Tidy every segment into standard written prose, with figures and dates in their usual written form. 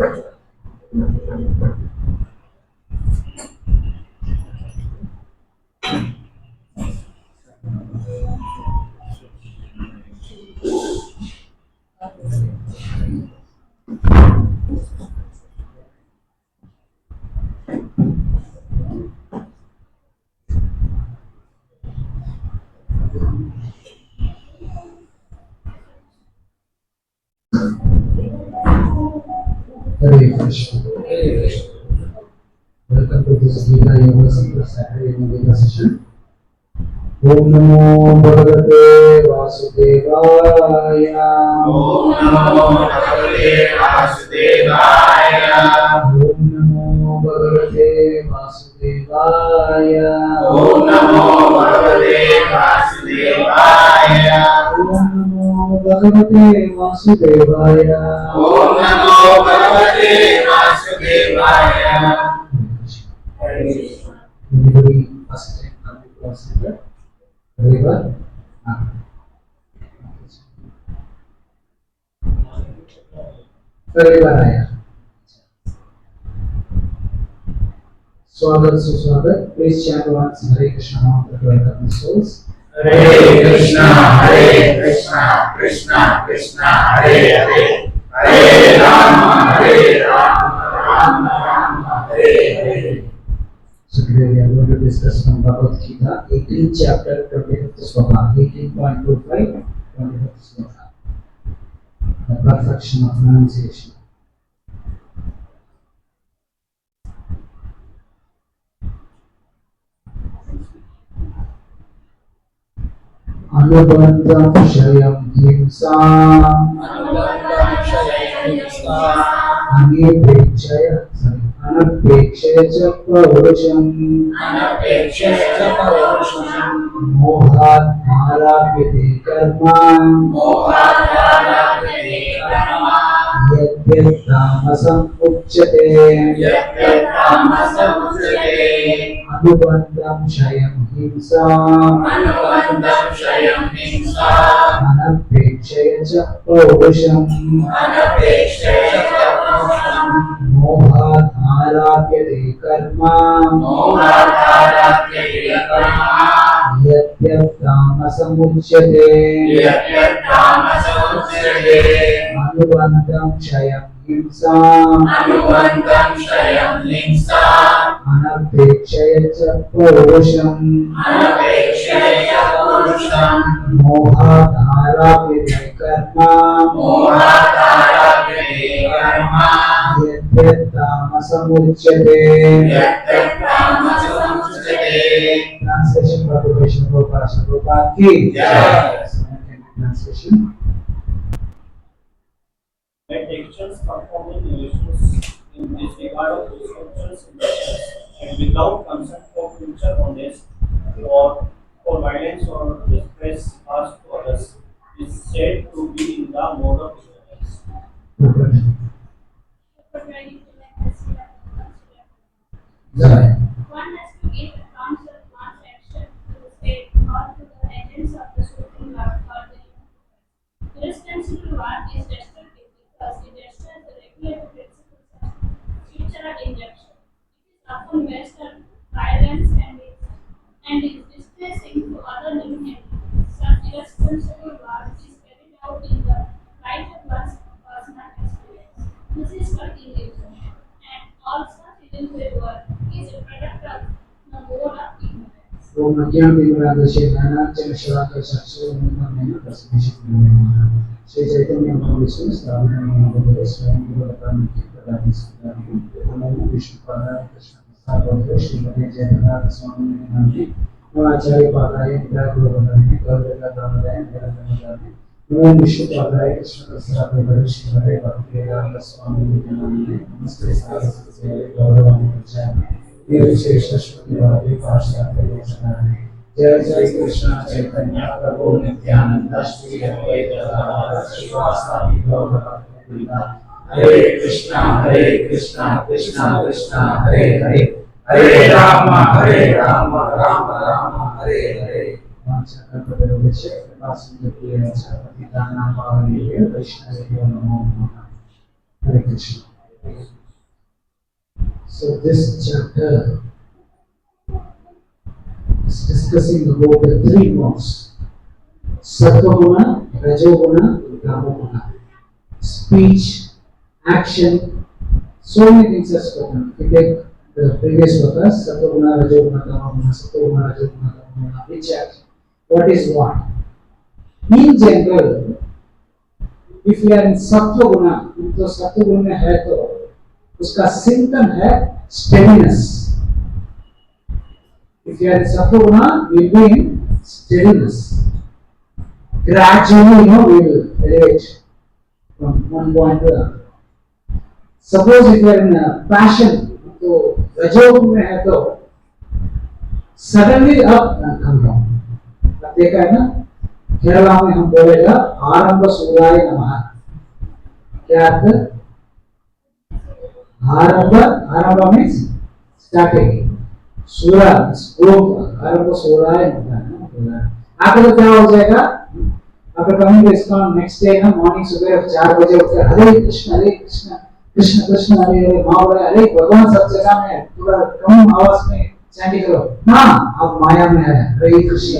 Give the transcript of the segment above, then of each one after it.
Hare Krishna. Welcome to this Gita Yoga Center Saturday Yoga session. Om Namo Bhagavate Vasudevaya. Om Namo Bhagavate Vasudevaya. Om Namo Bhagavate Vasudevaya. Om Namo Bhagavate Vasudevaya. Om Namo Bhagavate Vasudevaya. Om Namo Bhagavate Vasudevaya. Anybody first time come to class center? River? पहली बार आया स्वागत सुस्वागत please chant once Hare Krishna mantra to welcome the souls. Hare Krishna, Krishna Krishna, Hare Hare, Hare Rāma, Rāma Rāma, Hare Hare. So today we are going to discuss from Bhagavad-Gītā, 18th chapter, 25th sloka, 18.25, 25th sloka. The perfection of renunciation. Anubandhaṁ kṣayaṁ hiṁsām anapekṣya ca pauruṣam mohāt ārabhyate karma yadyat tāmasam ucyate anubandhaṁ kṣayam hiṁsām anapekṣya ca pauruṣam mohāt ārabhyate karma yadyat tāmasam ucyate anubandhaṁ kṣayam hiṁsām anapekṣya ca pauruṣam mohāt ārabhyate karma yadyat tāmasam ucyate. Translation Prabhu Prabhupada ki jai. Translation. That actions performing relations in disregard of scriptural injunctions and without concern for future bondage or for violence or distress caused to others is said to be in the mode of ignorance. Jai. One has to give accounts of one's action to the state or to the agents of the Supreme Lord or the universe. Irresponsible one is destructive because it destroys the regulated principles of scriptural injunction. It is often based on violence and is distressing to other living entities. Such irresponsible one is carried out in the light of one's personal experience. This is called illusion, and all such illusory work is a product of the mode of ignorance. Om Ajnana-Timirandasya Jnana-Acharya Chakshurunmana Tasmishikirunmana Shri Chaitanya Mahaprabhu Stavana Bhagavad Swayam Guru Pradhan Sudhani Namo Vishnu Padaya Krishna Prasad Shri Bhagavad Jayannath Swami Nandi Namo Acharya Padaya Nidra Guru Pradhan Gavadaka Dhamadaya Nidra Dhamadaya Namo Vishnu Padaya Krishna Prasad Shri Bhagavad Jayannath Swami Nandi Namaste Saraswati Gauravani Prajami Renunciation Jai Jai Krishna Chaitanya Prabhu Nityananda Shri Advaita Gadadhara Srivastava Gaura Bhakta Hare Krishna Krishna Krishna Hare Hare Hare Rāma Rāma Rāma Hare Hare Vancha Kalpatarubhasya Vasundapriya Patitana Pavanebhyo Vaishnavebhyo Namo Namaha Hare Krishna So this chapter is discussing about the three modes: Sattva-guna, Rajoguna, Tamoguna. Speech, action, so many things are spoken. If you take the previous verse, Sattva-guna, Rajoguna, Tamoguna, Sattva-guna, Rajoguna, Tamoguna, which action? What is what? In general, if you are in Sattva Guna, तो Sattva Guna में है तो उसका symptom है steadiness. If you are in Sattva Guna, we will be in steadiness. Gradually, we will elevate from one point to another. Suppose if you are in a passion, तो रजोगुण में है तो suddenly up and come down. अब देखा है ना? केरला में हम बोलेगा आरंभ सूराय नमः. क्या अर्थ? आरंभ मीन्स स्टार्टिंग, सूरा आरंभ सूराय नमः. आपको क्या हो जाएगा? आपका कमिंग डिस्काउंट नेक्स्ट डे ना मॉर्निंग सुबह 4 बजे उठकर हरे कृष्ण कृष्ण कृष्ण हरे हरे महावरे हरे भगवान सब जगह में पूरा कम आवाज में चैंटिंग करो. हाँ, आप माया में है. हरे कृष्ण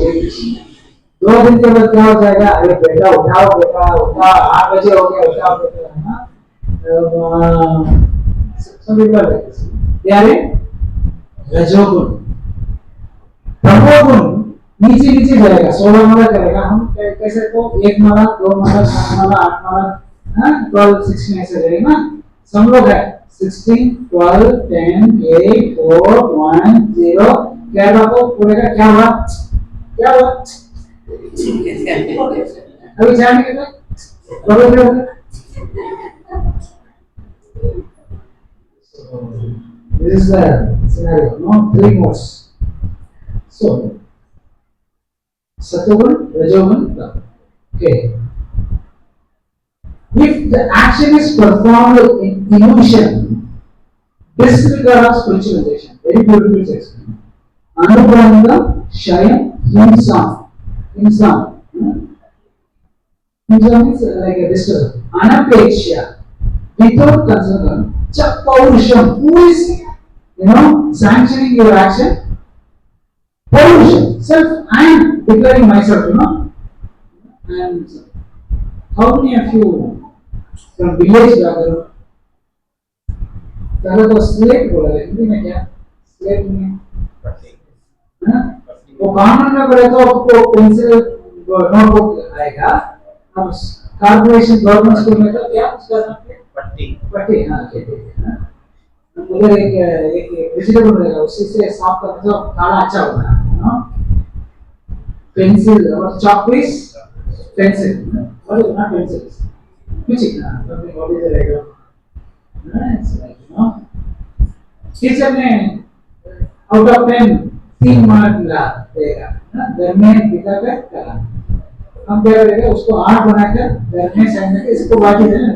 2 दिन के बाद क्या हो जाएगा? अरे बेटा उठाओ, बेटा उठा, 8 बजे हो गया, उठाओ बेटा, है ना? सभी बात यारे रजोगुण. तमोगुण नीचे नीचे जाएगा, 16 माला करेगा. हम कैसे तो 1 माला 2 माला 7 माला 8 माला 12 16 ऐसे जाएगा ना. सब लोग है 16 12 10 8 4 1 0. क्या बात पूरे का क्या हुआ? अभी जाने के बाद this is the scenario, no? 3 modes. So, Sattva-guna, Rajoguna, okay. If the action is performed in illusion, disregard of spiritualization, very beautiful explained. Anubandhaṁ, kṣayaṁ, hiṁsām. Hiṁsām. Hiṁsām means like a disturbance. Anapekṣya, without concern. Pauruṣam, who is, sanctioning your action? Pauruṣam, self, I am declaring myself, And how many of you from village background? पहले तो slate बोला है, हिंदी में क्या? Slate में वो common में पढ़े तो आपको पेंसिल नोटबुक आएगा. अब कॉर्पोरेशन गवर्नमेंट स्कूल में तो क्या उसका नाम है? पट्टी. हाँ, उधर एक वेजिटेबल रहेगा, उसी से साफ करने तो खाना अच्छा होता है. पेंसिल और चॉक पीस पेंसिल और ना पेंसिल कुछ something what is रहेगा. It's like टीचर ने आउट ऑफ 10 3 मार्क मिला देगा ना. घर में दिखाकर करा हम क्या करेंगे? उसको 8 बनाकर घर में साइन करके इसको बाकी देना.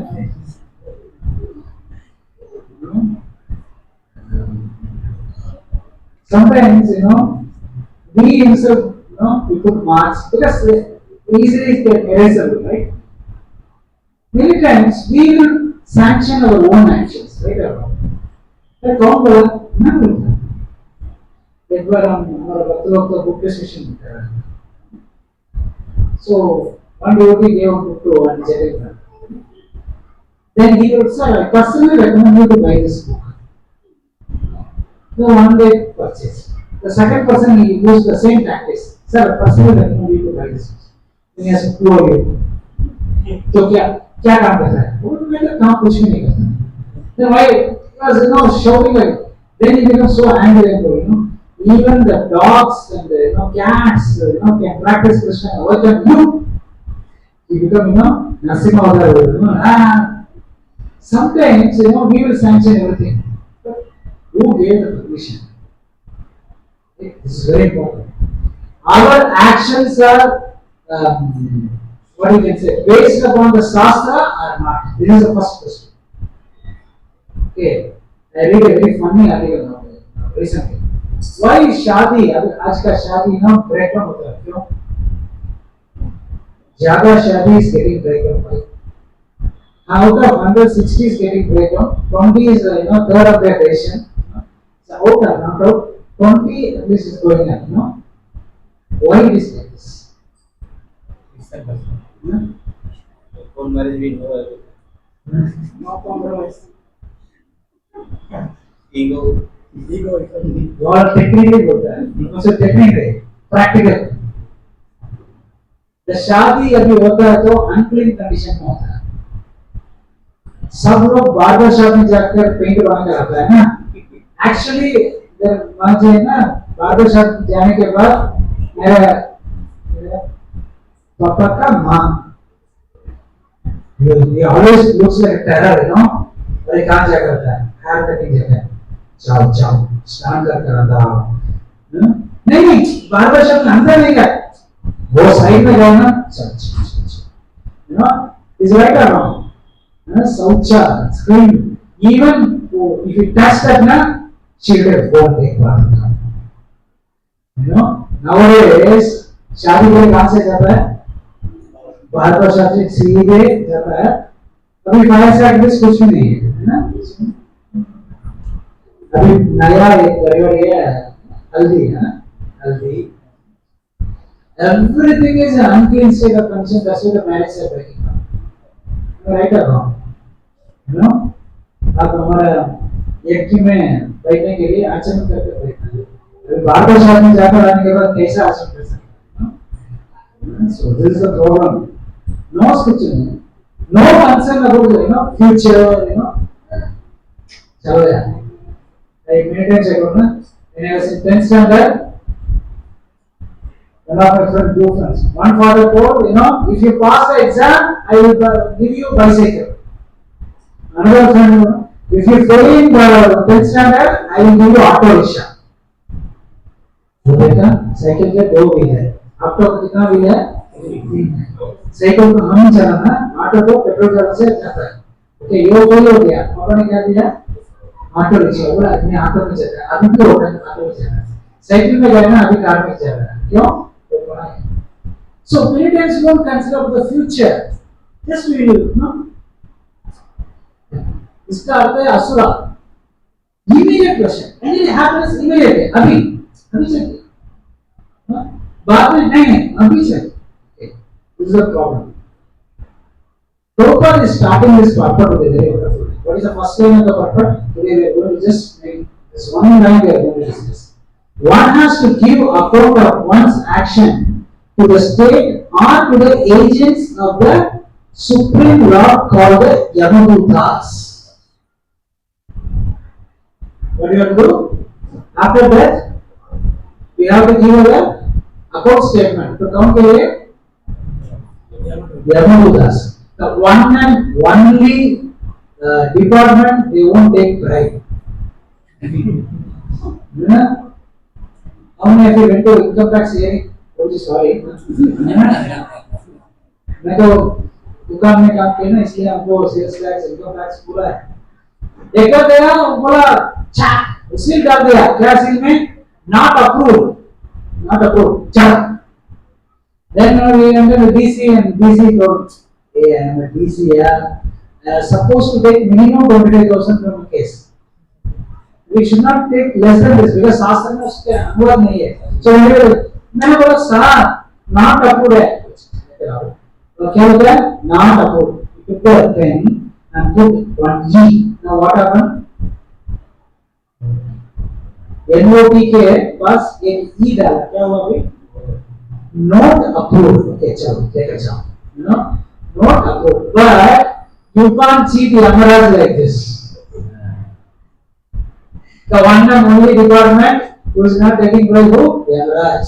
Sometimes, we himself, we put marks because easily get erasable, right? Many times we will sanction our own actions, right? Like कौन बोला? मैं बोलता. एक बार हम हमारा भक्त का book discussion कर रहे हैं. So one devotee gave a book to one gentleman. Then he would say, I personally recommend you to buy this book. So one day purchase. The second person he used the same tactics. Sir, personally recommend you to buy this book. Then he has to prove you. तो क्या काम करता है? वो मैं तो काम कुछ भी नहीं करता. Then why? Because shouting like. Then he becomes so angry and even the dogs and the cats can practice Krishna. What can you? He become Narasimha. Sometimes we will sanction everything. But who gave the permission? This is very important. Our actions are what you can say, based upon the Shastra or not? This is the first question. Okay, I read a very funny article now recently. Why is शादी आज का शादी break down होता है? क्यों? ज़्यादा शादी is getting break down. Why? Out of 160 is getting break down, 20 is third of their nation. So out, 20 at least is going up, Why it is like this? For marriage we know everything. No compromise. Ego. You are technically good, because technically, practical. The शादी अभी होता है तो unclean condition में होता है. सब लोग बार्बर शॉप में जाकर पेंट बना कर आता है ना. एक्चुअली वहां से ना बार्बर शॉप जाने के बाद मेरा पापा का माँ he always looks like a terror, अरे कहाँ जा करता है हेयर कटिंग जगह जाओ जाओ स्नान कर आता नहीं बार्बर शॉप के अंदर नहीं गए वो साइड में गए ना चल is right or wrong? Suśānt, scream. Even if you touch that na, she will go and take part in that. Nowadays, शादी के लिए कहाँ से जाता है? बार्बर शॉप से सीधे जाता है. अभी फायर सर्विस कुछ भी नहीं है ना. अभी नया एक परिवार ये है हल्दी है ना हल्दी. Everything is an unclean state of conscience. That's why the marriage is breaking up. Right or wrong? आप हमारा यज्ञ में बैठने के लिए आचरण करके बैठना है. अभी बार्बर शॉप में जाकर आने के बाद कैसा आचरण कर सकते हैं? So this is the problem. No scripture, no concern about the future. चलो यार. एक मिनट में चलो ना. When I was in 10th standard, one of my friends, two friends. One father told, if you pass the exam, I will give you bicycle. Another friend, if you fail in the 10th standard, I will give you auto rickshaw. तो बेटा cycle के दो wheel है. Auto का कितना wheel है? Cycle को हम चलाना, ऑटो को पेट्रोल चलाने से जाता है. ओके ये फेल हो गया. पापा ने क्या दिया? Auto rickshaw. बोला अपने ऑटो में चलता है. अभी क्यों होता है ऑटो में चलना है? साइकिल में गए ना अभी कार में चल रहा है. क्यों? So many times we don't consider the future. Just we do, इसका अर्थ है asura. Immediate question. And it happens immediately. अभी चाहिए. बाद में नहीं अभी चाहिए. This is the problem. Prabhupada is starting this purport today very wonderfully. What is the first line of the purport? Today we are going to just make this one line we are going to discuss. One has to give account of one's action to the state or to the agents of the supreme lord called the Yamadutas. What do you have to do? After that, we have to give a account statement. To come here, Yamadutas. The one and only department, they won't take bribe. How many of you went to income tax hearing? Oh, sorry. मैं तो दुकान में काम किया ना इसलिए हमको sales tax income tax पूरा है. एक बार गया बोला चैक सील डाल दिया. क्या सील में? Not approved check. Then we entered the DC and DC told, hey, I am a DC, supposed to take minimum 25,000 from a case. We should not take less than this because शास्त्र में उसके अनुवाद नहीं है. So मैंने बोला sir not approved है. तो क्या होता है? Not approved. You put a pen and put one G. Now what happened? NOT के पास एक E डाला. क्या हुआ अभी? Not approved. Okay, चलो take a jump. Not approved. But you can't cheat Yamaraj like this. The one and only department who is not taking bribe who? Yamaraj.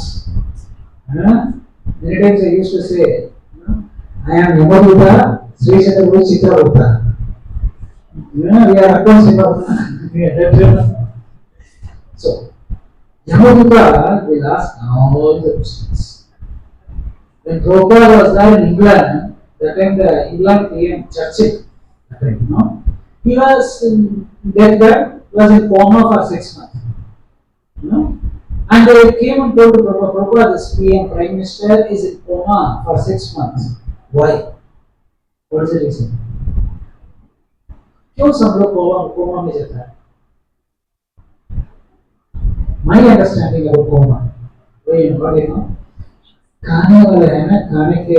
Many times I used to say, I am Yamaduta, Sri Chakravarti Chitravarta. We are accounts department. So, Yamaduta will ask all the questions. When Prabhupada was there in England, that time the England came Churchill. He was there. Was in coma for 6 months. And they came and told Prabhupada, this PM, Prime Minister, is in coma for 6 months. Why? What is the reason? क्यों सब लोग coma में जाता है? My understanding about Koma, very important. खाने वाले है ना, खाने के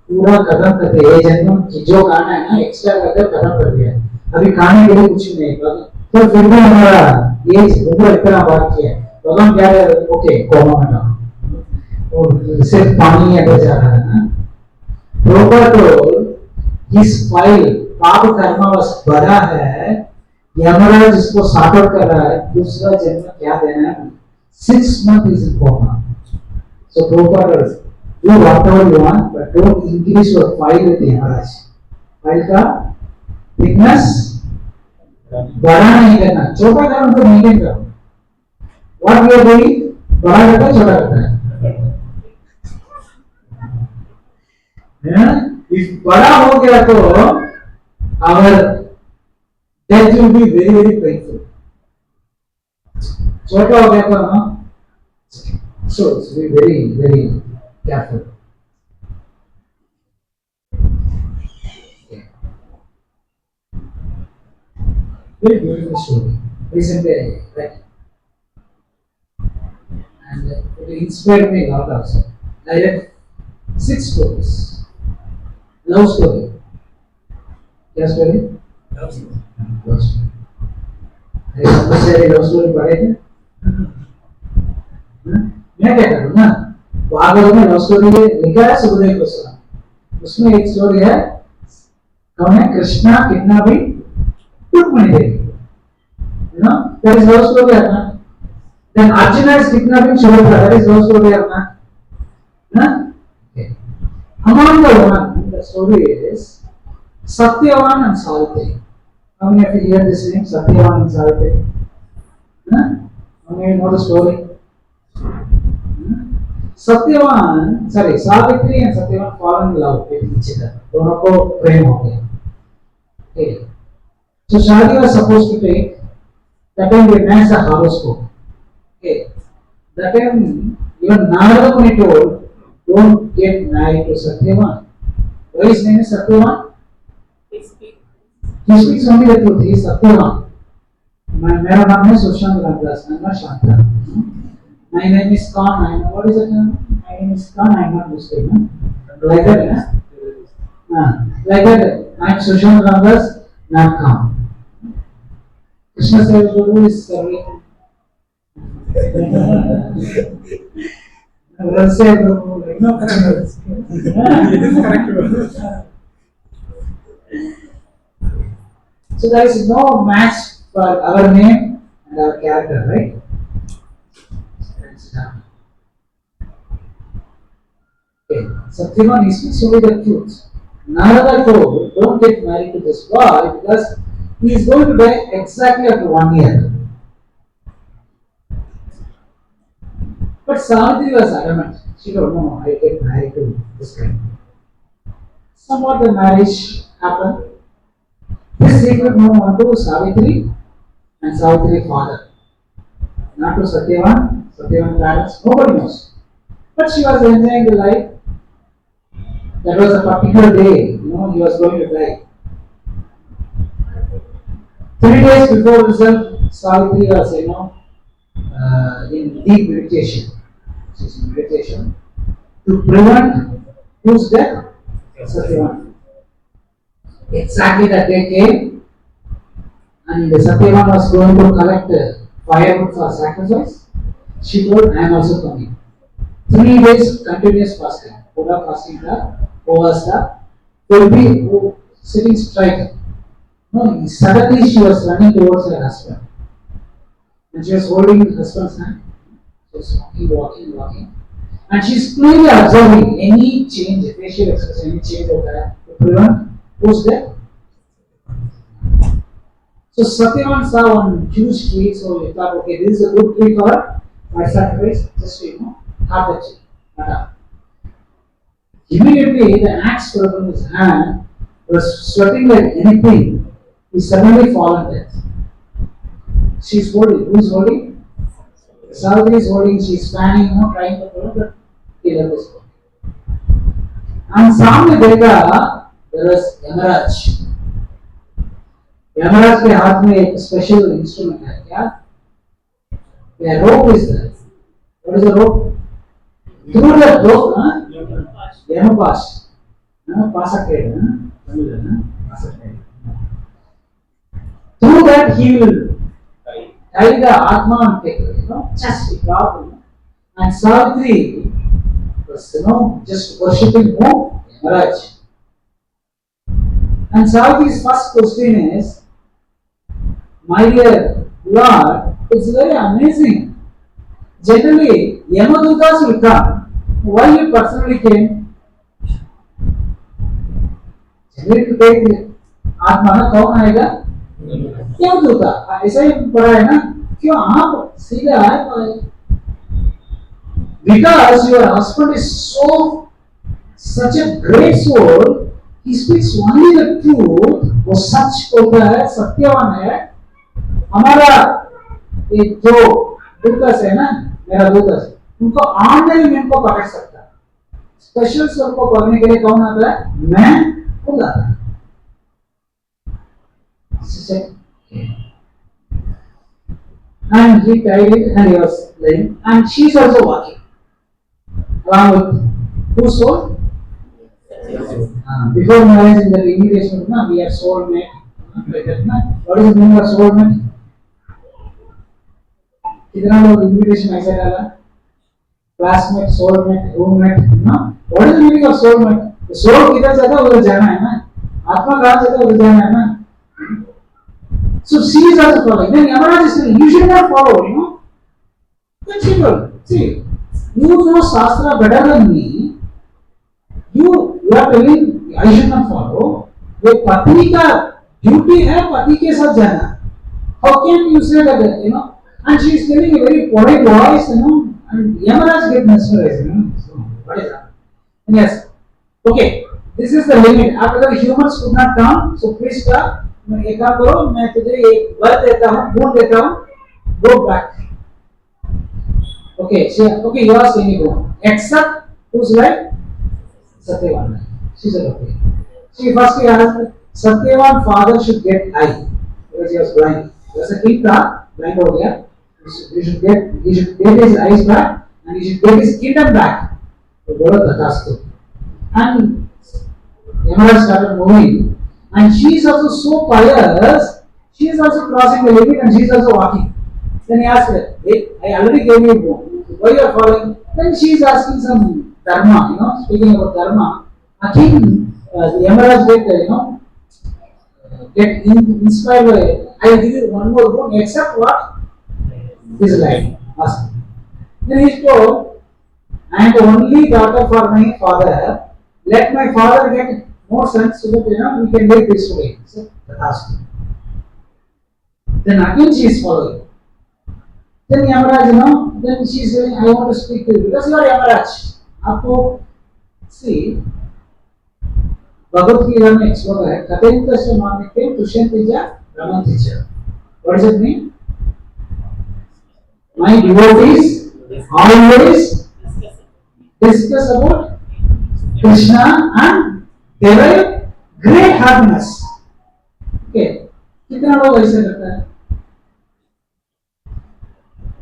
पूरा खत्म करते हैं, ये जन्म जो खाना है ना एक्स्ट्रा करके खत्म कर दिया, अभी खाने के लिए कुछ नहीं है, तो फिर भी हमारा ये ऊपर इतना बाकी है, भगवान क्या है, ओके कोमा में ना, और सिर्फ पानी अंदर जा रहा है ना, प्रॉपर तो इस फाइल पाप कर्म बस बड़ा है, यमराज इसको सॉर्ट आउट कर रहा है, दूसरा जन्म क्या देना है, 6 months is in coma, so proper do whatever you want, but don't increase your file with Yamaraj. File का thickness बड़ा नहीं करना, छोटा करना तो मेंटेन करो. What we are doing, बड़ा करता है, छोटा करता है. If बड़ा हो गया तो our death will be very very painful. छोटा हो गया तो ना, so be very very careful. Very beautiful story. Recently I read, and it inspired me a lot also. I read 6 stories. Love story. क्या story? Love story. Love story. Love story पढ़े थे? मैं क्या करूँ ना, भागवत में लव स्टोरी लिखा है सुखदेव गोस्वामी, उसमें एक स्टोरी है, कौन है, कृष्णा कितना भी रुक्मिणी देवी, you know, that is love story है ना. Then Arjuna is kidnapping Subhadra, that is love story है ना. Okay. Among the one, the story is Satyavan and Savitri. How many of you hear this name, Satyavan and Savitri? How many of you know the story? Satyavan, sorry, Savitri and Satyavan fall in love with each other. दोनों को प्रेम हो गया. Okay. So Shadi was supposed to take, that time they matched the horoscope. Okay. That time even Narada Muni told, don't get married to Satyavan. Why his name is Satyavan? He speaks only the truth. He is Satyavan. मेरा नाम है Sushant Ramdas. I am not Shanta. My name is Khan. I know what is it? My name is Khan. I am not Muslim. Like that, like that. I am Suśānt Ramdas, not Khan. Krishna says, Guru is serving. So there is no match for our name and our character, right? Okay. Satyavan is speaks only the truth. Narada told, don't get married to this boy because he is going to die exactly after 1 year. But Savitri was adamant. She told, no, I get married to this guy. Somewhat the marriage happened. This secret known on to Savitri and Savitri father. Not to Satyavan, Satyavan parents, nobody knows. But she was enjoying the life. That was a particular day, he was going to die. 3 days before result, Savitri was, in deep meditation. She's in meditation to prevent whose death? Satyavan. Exactly that day came, and Satyavan was going to collect firewood for sacrifice. She told, I am also coming. 3 days continuous fasting. Buddha fasting the Ovasta will be sitting straight. No, suddenly she was running towards her husband. And she was holding her husband's hand. She was walking. And she is clearly observing any change, facial expression, any change of that to prevent who's there. So Satyavan saw one huge tree, so he thought, okay, this is a good tree for my sacrifice, just cut the tree. Immediately, the axe from his hand was sweating like anything. He suddenly fallen dead. She's holding. Who is holding? Savitri is holding. She's fanning, trying to pull the killer is holding. And सामने देखा, there was Yamaraj. Yamaraj के हाथ में एक special instrument है क्या? A rope is there. What is a rope? Through that rope, Yamapash. Pasakade. Through that he will tie the Atma and take it, just drop. And Savitri was, just worshipping whom? Yamaraj. And Savitri's first question is, my dear Lord, it's very amazing. Generally, Yamadutas will come. Why you personally came? Generally to take the Atma ना कौन आएगा? यमदूता. ऐसा ही पढ़ा है ना? क्यों आप सीधा आए? Because your husband is such a great soul, he speaks only the truth. वो सच बोलता है, सत्यवान है. हमारा एक जो दूतस है ना, मेरा दूतस, उनको ऑर्डिनरी मैन को पकड़ सकता है. स्पेशल सोल को पकड़ने के लिए कौन आता है? मैं खुद आता है. And he tied it and he was laying, and she's also walking along with whose soul? Before marriage in the invitation, we are soulmate. What is the meaning of soulmate? कितना लोग invitation ऐसे डाला? Classmate, soulmate, roommate, What is the meaning of soulmate? The soul किधर जाता है उधर जाना है ना. आत्मा कहाँ जाता है उधर जाना है ना. So she is also following. Then Yamaraj is saying, you should not follow, Then she will. See, you know Shastra better than me. You are telling I should not follow. The पत्नी का duty है पति के साथ जाना. How can you say that, And she is telling a very polite voice, and Yamaraj get mesmerized, So what is that? And yes, okay, this is the limit. After the humans could not come, so please stop. एक काम करो, मैं तुझे एक वर देता हूँ, bone देता हूँ, go back. Okay, you are saying go. Except whose life? Satyavan. She said okay. She first asked, Satyavan father should get eye because he was blind. There's a king था, blind हो गया. He should get his eyes back and he should get his kingdom back. तो बोला तथास्तु. And Yamaraj started moving. And she is also so pious, she is also crossing the limit and she is also walking. Then he asked her, hey, I already gave you a bone. Why you are following? Then she is asking some dharma, speaking about dharma. Again, the Yamaraj get inspired by, I will give you one more bone except what? His life. Then he told, I am the only daughter for my father. Let my father get more sense so that we can live peacefully. So that's it. Then again she is following. Then Yamaraj, then she is saying, I want to speak to you because you are Yamaraj. Aapko see, Bhagavad-Gītā में explain है, कथयितस्य मानिके तुष्यन्तिजा रमन्तिजा. What does it mean? My devotees always discuss about Krishna and derive great happiness. Okay, कितना लोग ऐसे करते हैं?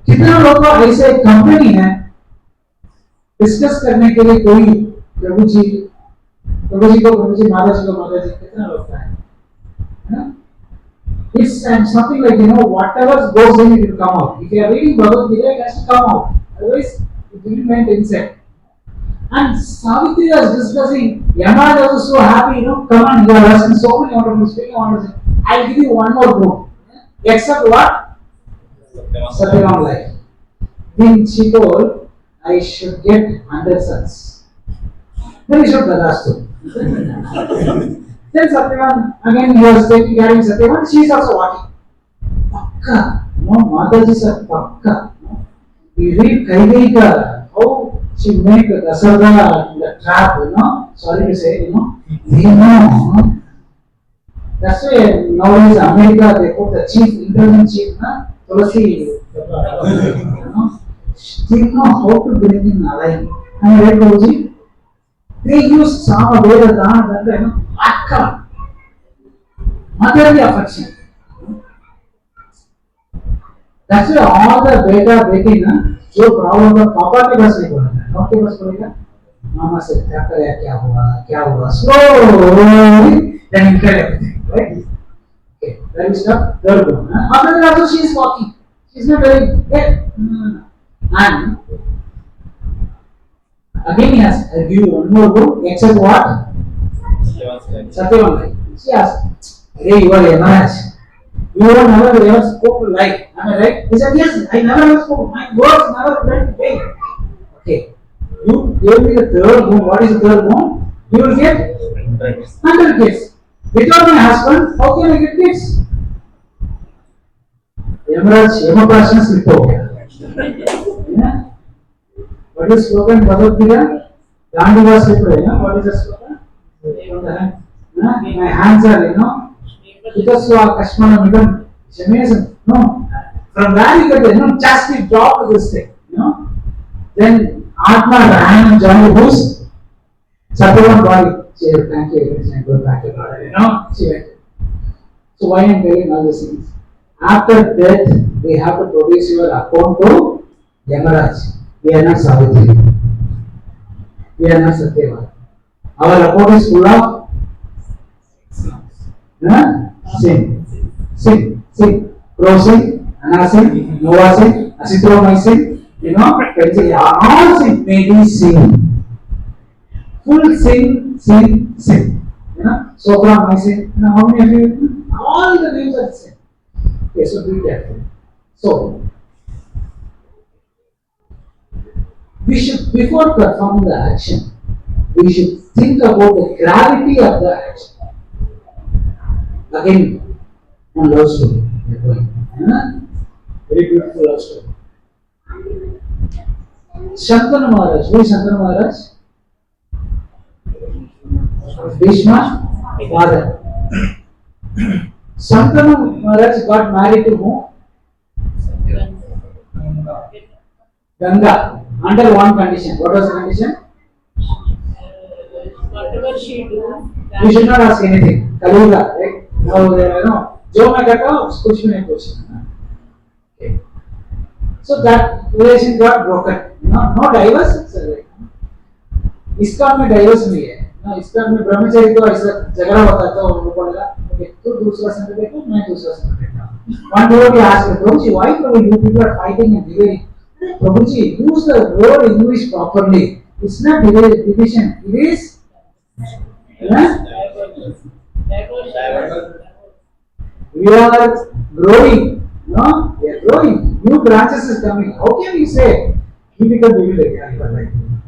कितना लोग को ऐसे कंपनी है डिस्कस करने के लिए कोई प्रभु जी माता जी कितना लोग है? It's something like whatever goes in it will come out. If you are reading Bhagavad-Gītā, it has to come out. Otherwise, it will remain inside. And Savitri was discussing, Yamaraj was so happy, come on, you are asking so many wonderful speaking, I'll give you one more book. Except what? Satyavan life. Then she told, I should get 100 sons. Then he should Tadastu. Then Satyavan, again he was carrying Satyavan, she is also walking. Pakka. Mataji said Pakka. We read Kaikeyi how she made Dasarada the trap, sorry to say, they know. That's why nowadays America they put the intelligent chief, Tulasi, they know how to bring in alignment. And I told you, they use Sama Veda Dana, Akka, motherly affection. That's why all the beta बेटी ना जो problem का पापा के पास नहीं बोला था, doctor के पास बोलेगा मामा से क्या हुआ slowly then you tell everything, right? Okay, that is the third one. After that also she is walking, she is not very dead. And again he has I give you one more book except what? Satyavan. She asked, hey, you are Yamaraj. You have never ever spoke lie. Am I right? He said, yes, I never ever spoke. My words never went vain. Okay. You gave me the third moon. What is the third moon? You will get 100 kids. Without my husband, how can I get kids? Yamaraj, Yamaprashna slip ho gaya. What is spoken in Bhagavad-Gītā? Gandhiva slip ho gaya. What is the slogan? My hands are, because you are Kashmana Midam. It's amazing. No. From where you get the, just you drop this thing, Then Atma ran and joined whose? Satyavan body. She said, thank you, and go back to God. She went. So why I am telling all these things? After death, we have to produce your account to Yamaraj. We are not Savitri. We are not Satyavan. Our account is full of sin. Crossing, anasing, novasing, asitromycin, all sin may be sin. Full sin. Sopramycin, how many of you? All the names are sin. Okay, so be careful. So, we should, before performing the action, we should think about the gravity of the action. Again, one love story. Very beautiful love story. Shantanu Maharaj. Who is Shantanu Maharaj? Bhishma father. Shantanu Maharaj got married to whom? Ganga. Under one condition. What was the condition? Whatever she do, You should not ask anything. Kaluga, right? Now, जो मैं करता हूँ कुछ भी नहीं पूछना. Okay. So that relation got broken. No divorce. ISKCON में divorce नहीं है. ISKCON में ब्रह्मचारी को ऐसा झगड़ा होता है तो उनको बोलेगा, okay, तू दूसरा संग देखो, मैं दूसरा संग देखता हूँ. One devotee asked Prabhuji, why Prabhu you people are fighting and dividing? Prabhuji, use the word English properly. It's not division. It is. We are growing. No, we are growing. New branches is coming. How can you say he become devil again?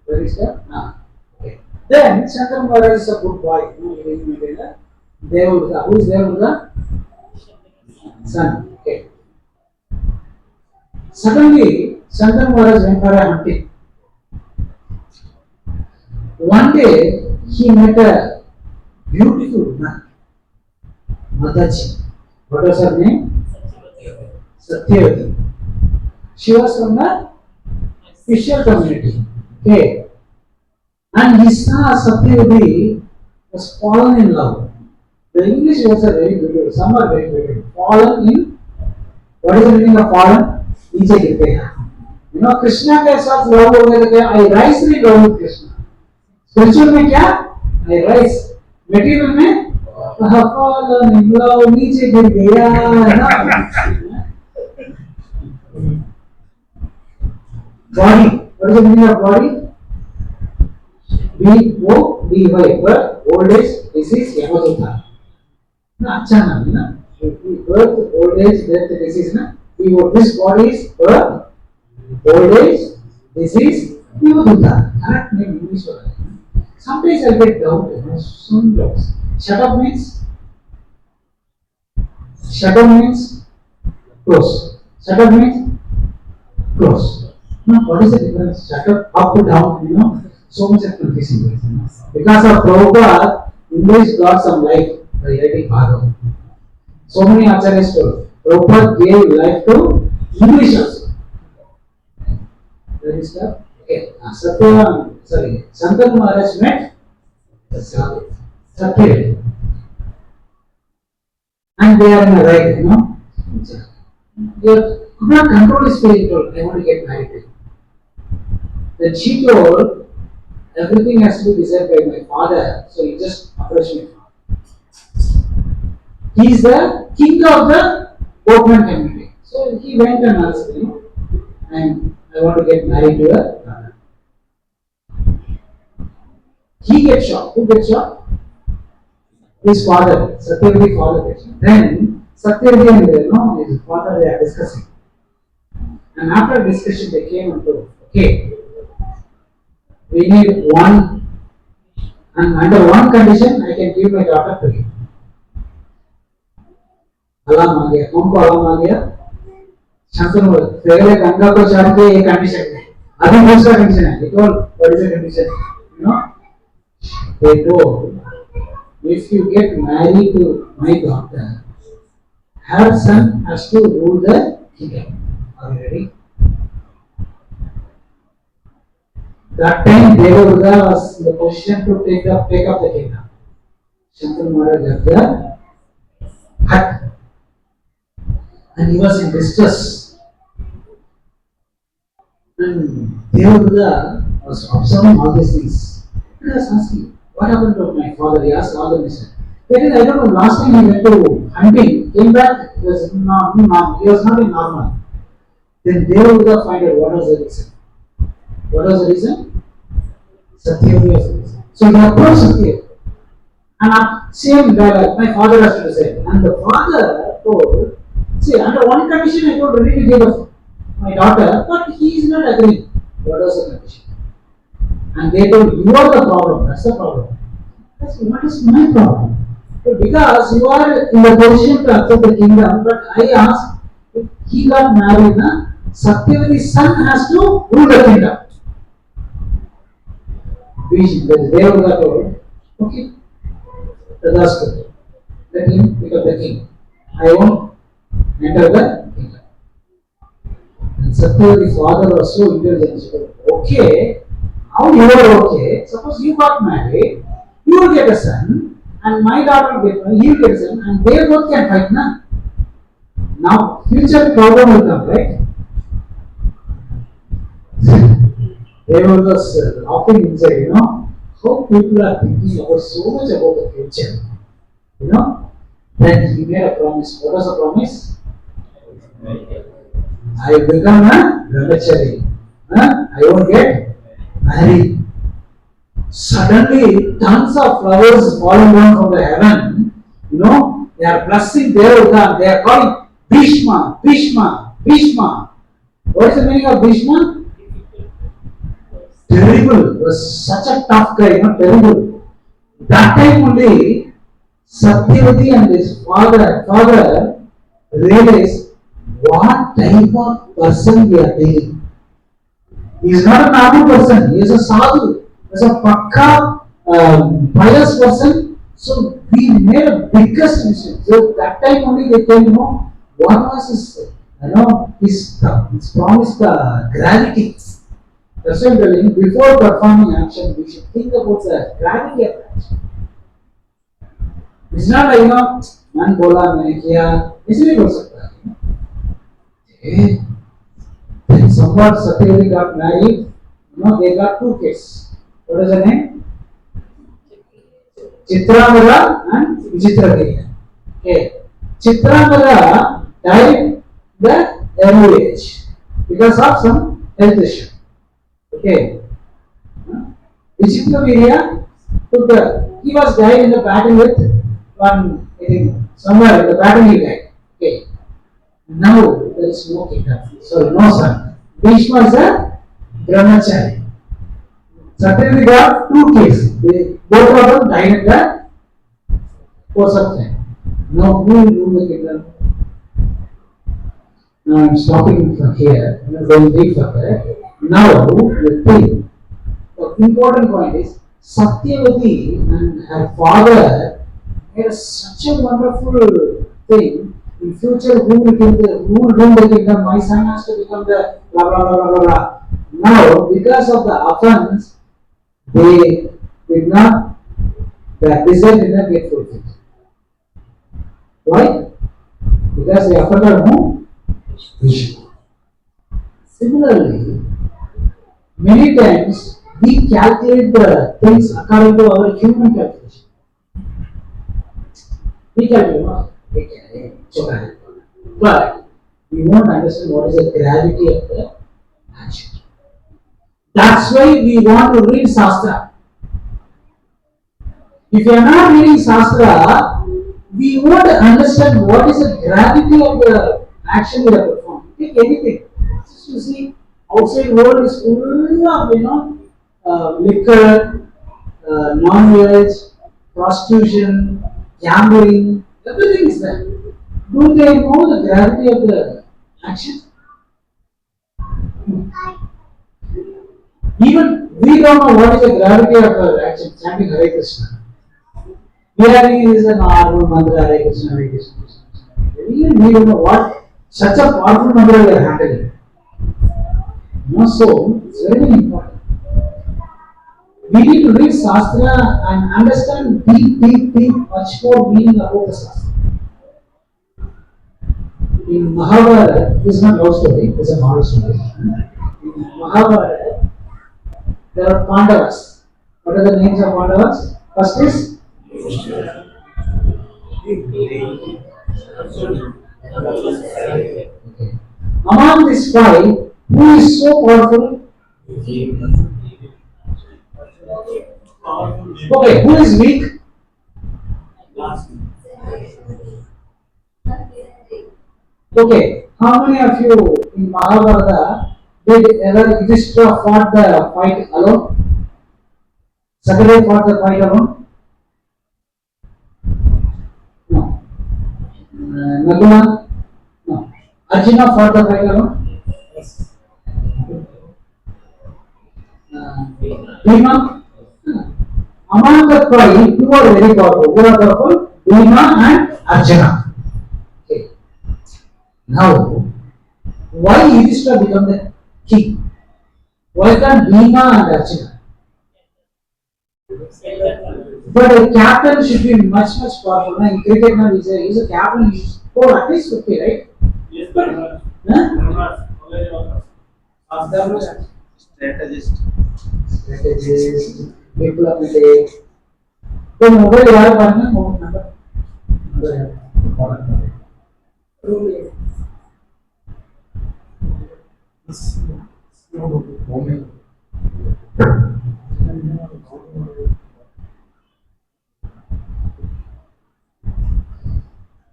Where is that? Okay. Then Shantanu Maharaj is a good boy. Devurga. Who is Devurga? Son. Okay. Suddenly, Shantanu Maharaj went for a hunting. One day, he met a beautiful woman, Mataji. What was her name? Satyavati. She was from the fisher community. Okay. And he saw Satyavati was fallen in love. The English words are very beautiful. Some are very beautiful. Fallen in. What is the meaning of fallen? नीचे गिरते हैं. Krishna के साथ love हो गए तो I rise in love with Krishna. Spiritual में क्या? I rise. Material में fallen in love, नीचे गिर गया. Body. What is the meaning of body? B-O-D-Y. Birth, old age, disease, yamodutta. अच्छा नाम है ना. Birth, old age, death, disease ना. This body is birth, old age, disease, yamodutta. Correct name English word. Sometimes I get doubted. Some doubts. Shut up means close. Shut up means close. Now, what is the difference? Shut up to down, so much of confusing. Because of Prabhupada, English got some life by writing Bhagavad. So many acharyas told. Prabhupada gave life to English also. That is the okay. Shantanu Maharaj met Satyavati. And and they are in a right, You could not control his feeling. Told, I want to get married to you. Then she told, everything has to be decided by my father, so he just approached me. He is the king of the boatman community. So he went and asked, and I want to get married to her. He gets shocked. Who gets shocked? His father, Satyavati's father gets shocked. Then Satyavati and his father, they are discussing. And after discussion, they came and told, okay, we need one, and under one condition, I can give my daughter to you. अलाम आ गया, कौन को अलाम आ गया? शांतनु पहले गंगा को चढ़ के एक condition है, अभी दूसरा कंडीशन है. They told, what is the condition? They told, if you get married to my daughter, her son has to rule the kingdom. Are you ready? That time Devavruta was in the position to take up the kingdom. Shantanu Maharaj left the hut. And he was in distress. And Devavruta was observing all these things. He was asking, what happened to my father? He asked all the mission. I don't know, last time he went to hunting, came back, he was not in normal. Then Devavruta find out what was the reason. What was the reason? Satyavati was the reason. So he approached Satyavati. And same dialogue, my father has to decide. And the father told, see, under one condition I told ready to give up my daughter, but he is not agreeing. What was the condition? And they told, you are the problem, that's the problem. I said, what is my problem? Because you are in the position to accept the kingdom, but I asked, if he got married, Satyavati's son has to rule the kingdom. They were told, okay, let him become the king. I won't enter the kingdom. And Satyavati's father was so intelligent. He said, okay, how you are okay? Suppose you got married, you will get a son, and my daughter will get one, he will get a son, and they both can fight, na? Now, future problem will come, right? They were just laughing inside, how people are thinking about so much about the future. Then he made a promise. What was the promise? I become a brahmachari. I won't get married. Suddenly, tons of flowers falling down from the heaven. They are blessing Devavruta. They are calling Bhishma, Bhishma, Bhishma. What is the meaning of Bhishma? Terrible. He was such a tough guy, terrible. That time only, Satyavati and his father realized what type of person we are dealing. He is not a normal person. He is a sadhu. He is a pakka, pious person. So we made a biggest mistake. So that time only they came, what was his, his promise, the gravity. That's why I'm telling you, before performing action, we should think about the gravity of action. It's not like, man bola, maine kiya, isn't bol sakta. Then somewhat Satyavati got married, they got two kids. What is the name? Chitramala and Vichitrakeya. Okay. Chitramala died the early age because of some health issue. Okay. Vichitrakeya he was died in the battle with one, I think, somewhere in the battle he died. Okay. Now there is no kingdom. So no son. Bhishma is a brahmachari. Satyavati got two kids. Both of them died in the course of time. Now who will rule the kingdom? Now I am stopping from here. I am going deep further. Now the thing. The important point is Satyavati and her father made such a wonderful thing. In future, who will rule the kingdom? My son has to become the blah blah blah blah blah. Now, because of the offense, they did not, the desire did not get fulfilled. Why? because they affect our own vision. Similarly, many times we calculate the things according to our human calculation. We calculate, but we won't understand what is the gravity of the action. That's why we want to read Shastra. If you are not reading Shastra, we won't understand what is the gravity of the action we are performing. Take anything. Just you see, outside world is full of liquor, non-veg, prostitution, gambling, everything is there. Do they know the gravity of the action? Even we don't know what is the gravity of our action, chanting Hare Krishna. We are thinking this is a normal mantra, Hare Krishna, Hare Krishna, Krishna Krishna. Even we don't know what such a powerful mantra we are handling. So it's very important. We need to read Shastra and understand deep, much more meaning about the Shastra. In Mahabharata, this is not love story, this is a moral story. In Mahabharata, there are Pandavas. What are the names of Pandavas? First is okay. Among these five, who is so powerful? Okay, who is weak? Okay, how many of you in Mahabharata did ever Yudhishthira fought the fight alone? Sakadeva fought the fight alone? No. Naguna? No. Arjuna fought the fight alone? Yes. Bhima? No. Among the five, two are very powerful. Who are powerful? Bhima and Arjuna. Okay. Now, why Yudhishthira become the king? Why can't Bhima and Arjuna? But a captain should be much powerful. In cricket now he's a captain, he should score at least 50, right? Yes, but Strategist. Diplomatic. तो mobile यार पढ़ना number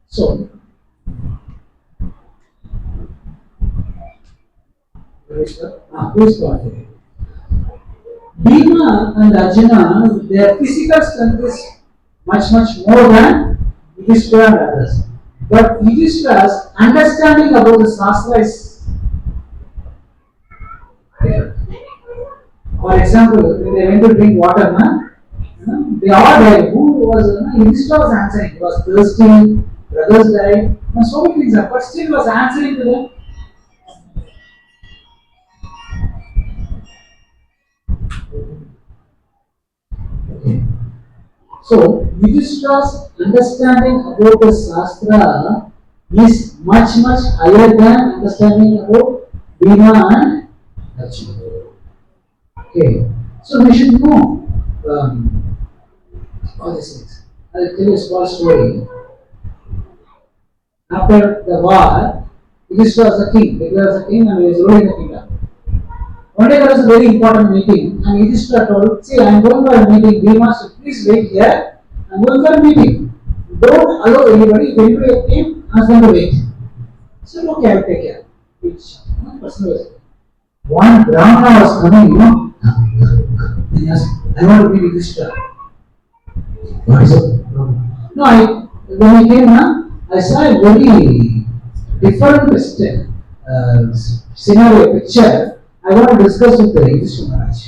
So, who is powerful? Bhima and Arjuna, their physical strength is much more than Yudhishthira and others. But Yudhishthira's understanding about the Shastra is different. For example, when they went to drink water, they all died. Who was Yudhishthira was answering. He was thirsty, brothers died, and so many things are, but still he was answering to them. Okay. So, Yudhishthira's understanding about the Shastra is much higher than understanding about Bhima and Arjuna. Okay. So, we should know all these things. I'll tell you a small story. After the war, Yudhishthira was the king. He was the king and he was ruling the kingdom. One day there was a very important meeting and Yudhishthira told, see, I am going for a meeting, Bhima, so please wait here. I am going for a meeting. Don't allow anybody, if anybody came, ask them to wait. So, okay, I will take care. One person was one Brahmana was coming, and he asked, I want to be Yudhishthira. What is it? No, when he came, I saw a very different scenario, picture. I want to discuss with the Yudhishthira Maharaj.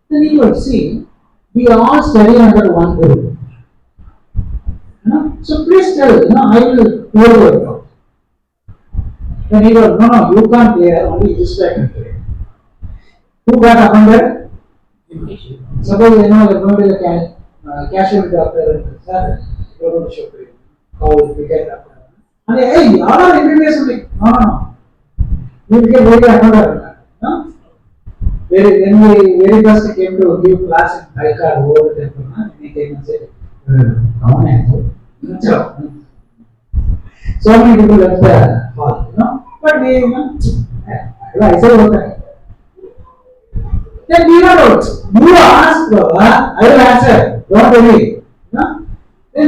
Then he would see, we all study under one guru. So please tell, I will clear your doubt. Then he would, no, you can't clear, only Yudhishthira can clear. Who got offended? Suppose you're going to the casualty doctor and you're going to show you how we get offended. And hey, all are MBBS. No. You will get very another. No? When we very first came to give class in Haikar over the temple, we came and said, come on, so many people left the hall, But we, I said, okay. Then we are out. You ask, I will answer. Don't worry. Then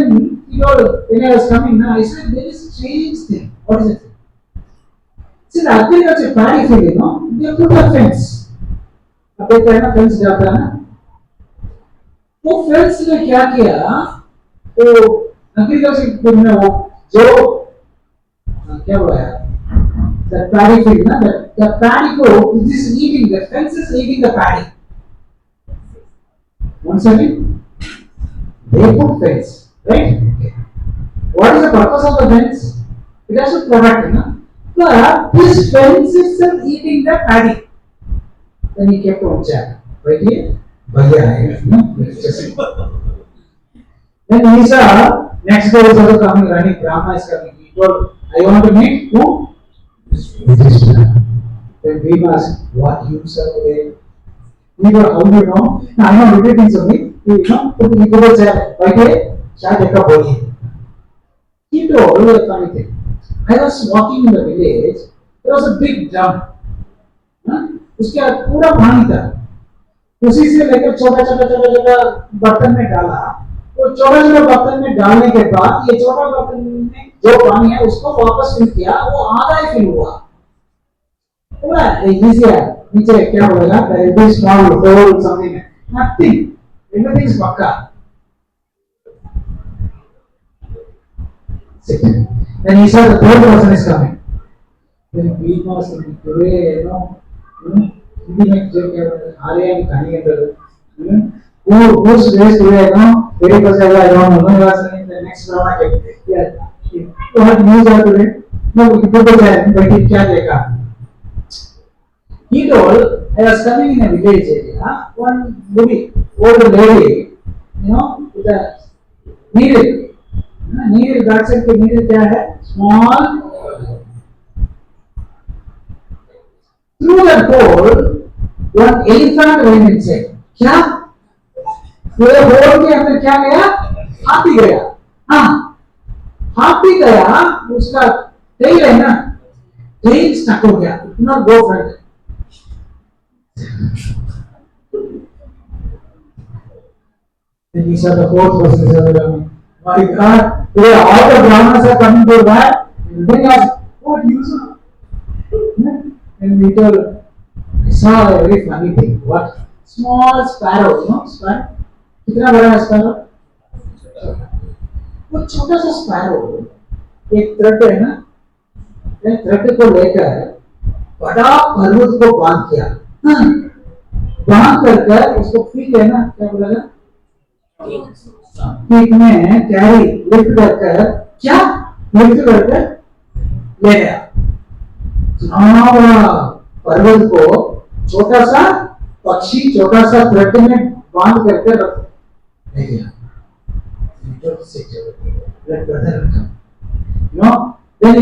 when I was coming, I said, there is a strange thing. What is it? See, the agriculture paddy field, they put a fence. अब एक कहना fence जाता है ना, वो fence ने क्या किया, तो एग्रीकल्चर में वो जो क्या हुआ है, the paddy field ना, the paddy को this is eating, the fence is eating the paddy. One second, they put fence, right? Okay. What is the purpose of the fence? It has to protect, na? But this fence is eating the paddy. Then he kept on chat. Right here? Bhaiya, Then he saw, next day is also coming, running, Rāma is coming. He told, I want to meet who? Then Bhima asked, what you sir today? He told, how do you know? I know repeating something. He told, chat. Right here? Chat ekka boli. He told a funny thing. I was walking in the village, there was a big drum. उसके पूरा पानी था, उसी से लेकर छोटा बर्तन में डाला, वो छोटा बर्तन में डालने के बाद ये छोटा बर्तन में जो पानी है उसको वापस फिल किया, वो आधा ही फिल हुआ, पूरा इजी है, नीचे क्या बोलेगा, there is a small hole something, nothing, everything is पक्का. Then he saw the third person is coming. Then he was today, Hindi में जो क्या आर्यन कहानी के अंदर, वो उस race today, very first I don't know, the next drama के, yeah, तो हर news है today, people say, but he क्या देखा? He told, I was coming in a village area, one old lady, with a needle. Needle, God said कि needle क्या है? Small. Through the hole, one elephant went inside. क्या? पूरे hole के अंदर क्या गया? हाथी गया. हाँ, हाथी गया, उसका tail है ना? Tail stuck हो गया. It not go front. Then he saw the fourth person. My God, today all the brahmanas are coming to that. Then he asked, what you saw? And we told, I saw a very funny thing. What? Small sparrow, sparrow? कितना बड़ा है sparrow? वो छोटा सा sparrow, एक thread है ना, एक थ्रेड को लेकर बड़ा पर्वत को बांध किया, बांध कर उसको फीट है ना, क्या बोलेगा? फीट में कैरी लिफ्ट कर क्या? लिफ्ट कर ले गया. पर्वत को छोटा सा पक्षी छोटा सा थ्रेड में बांध करके रख ले गया. Then